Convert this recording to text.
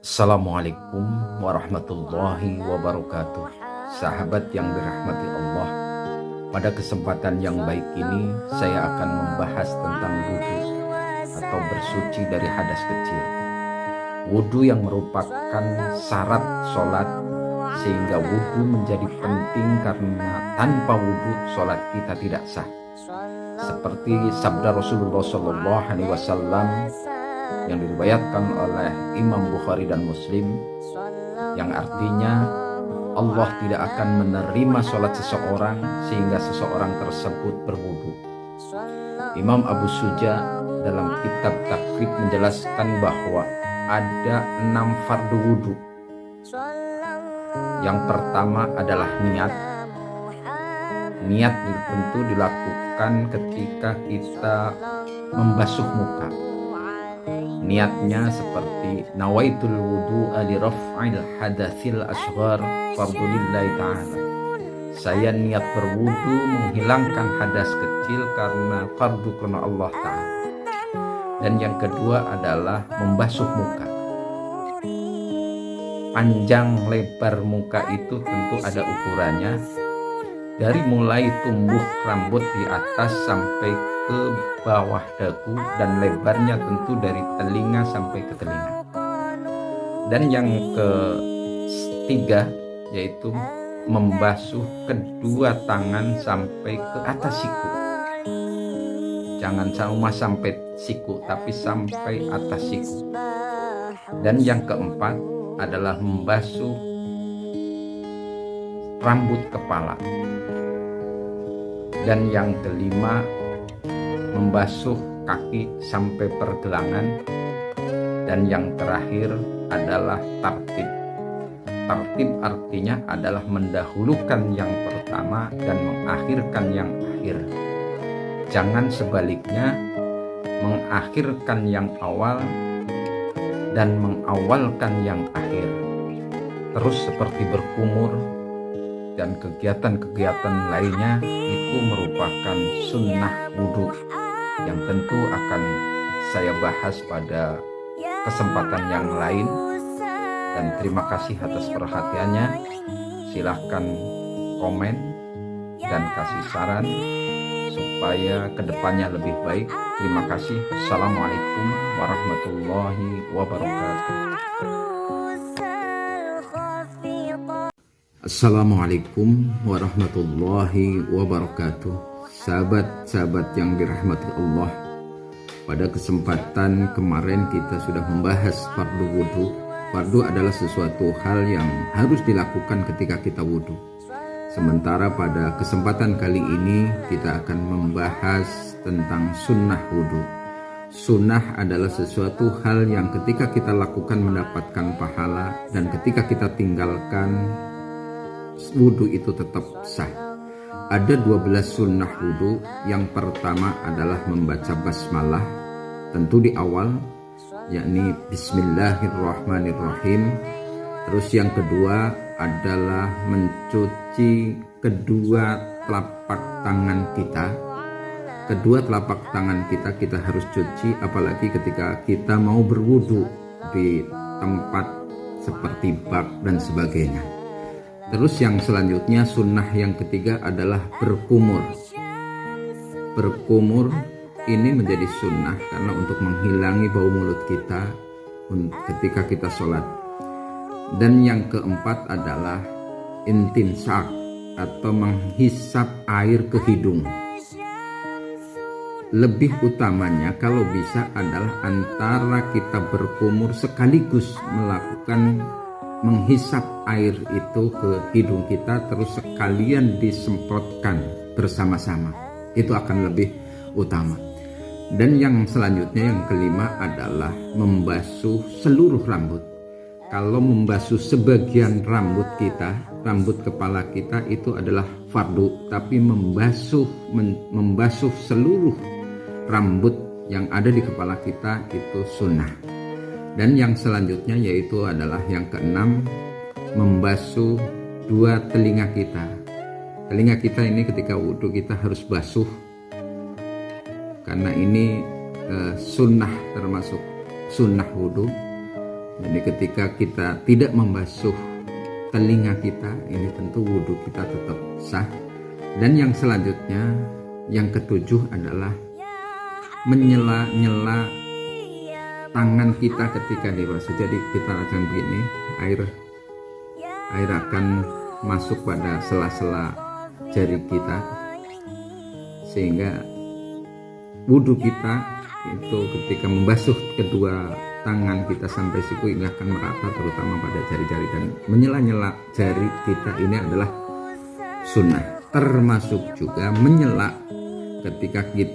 Assalamualaikum warahmatullahi wabarakatuh. Sahabat yang dirahmati Allah, pada kesempatan yang baik ini saya akan membahas tentang wudhu atau bersuci dari hadas kecil. Wudhu yang merupakan syarat sholat, sehingga wudhu menjadi penting karena tanpa wudhu sholat kita tidak sah. Seperti sabda Rasulullah SAW yang diriwayatkan oleh Imam Bukhari dan Muslim, yang artinya Allah tidak akan menerima sholat seseorang sehingga seseorang tersebut berwudu. Imam Abu Suja dalam kitab Takrib menjelaskan bahwa ada 6 fardu wudu. Yang pertama adalah niat. Niat tentu dilakukan ketika kita membasuh muka. Niatnya seperti nawaitul wudu'a li raf'il hadatsil asghar fardhulillahi ta'ala. Saya niat berwudu menghilangkan hadas kecil karena fardu karena Allah Ta'ala. Dan yang kedua adalah membasuh muka. Panjang lebar muka itu tentu ada ukurannya, dari mulai tumbuh rambut di atas sampai ke bawah dagu, dan lebarnya tentu dari telinga sampai ke telinga. Dan yang ketiga yaitu membasuh kedua tangan sampai ke atas siku. Jangan cuma sampai siku, tapi sampai atas siku. Dan yang keempat adalah membasuh rambut kepala. Dan yang kelima membasuh kaki sampai pergelangan. Dan yang terakhir adalah tartib. Tartib artinya adalah mendahulukan yang pertama dan mengakhirkan yang akhir. Jangan sebaliknya, mengakhirkan yang awal dan mengawalkan yang akhir. Terus seperti berkumur dan kegiatan-kegiatan lainnya itu merupakan sunnah wudhu yang tentu akan saya bahas pada kesempatan yang lain. Dan terima kasih atas perhatiannya. Silahkan komen dan kasih saran supaya kedepannya lebih baik. Terima kasih. Assalamualaikum warahmatullahi wabarakatuh. Assalamualaikum warahmatullahi wabarakatuh. Sahabat-sahabat yang dirahmati Allah, pada kesempatan kemarin kita sudah membahas fardu wudhu. Fardu adalah sesuatu hal yang harus dilakukan ketika kita wudhu. Sementara pada kesempatan kali ini kita akan membahas tentang sunnah wudhu. Sunnah adalah sesuatu hal yang ketika kita lakukan mendapatkan pahala, dan ketika kita tinggalkan wudhu itu tetap sah. Ada 12 sunnah wudhu. Yang pertama adalah membaca basmalah, tentu di awal, yakni Bismillahirrahmanirrahim. Terus yang kedua adalah mencuci kedua telapak tangan kita. Kedua telapak tangan kita harus cuci, apalagi ketika kita mau berwudhu di tempat seperti bak dan sebagainya. Terus yang selanjutnya, sunnah yang ketiga adalah berkumur. Berkumur ini menjadi sunnah karena untuk menghilangi bau mulut kita ketika kita sholat. Dan yang keempat adalah intinsak atau menghisap air ke hidung. Lebih utamanya kalau bisa adalah antara kita berkumur sekaligus melakukan menghisap air itu ke hidung kita, terus sekalian disemprotkan bersama-sama. Itu akan lebih utama. Dan yang selanjutnya, yang kelima adalah membasuh seluruh rambut. Kalau membasuh sebagian rambut kita, rambut kepala kita itu adalah fardu, tapi membasuh seluruh rambut yang ada di kepala kita itu sunnah. Dan yang selanjutnya yaitu adalah yang keenam, membasuh dua telinga kita. Telinga kita ini ketika wudhu kita harus basuh, karena ini sunnah, termasuk sunnah wudhu. Jadi ketika kita tidak membasuh telinga kita, ini tentu wudhu kita tetap sah. Dan yang selanjutnya, yang ketujuh adalah menyela-nyela tangan kita ketika dibasuh. Jadi kita lakukan begini, air akan masuk pada sela-sela jari kita, sehingga wudhu kita itu ketika membasuh kedua tangan kita sampai siku ini akan merata, terutama pada jari-jari. Dan menyela-nyela jari kita ini adalah sunnah, termasuk juga menyela ketika kita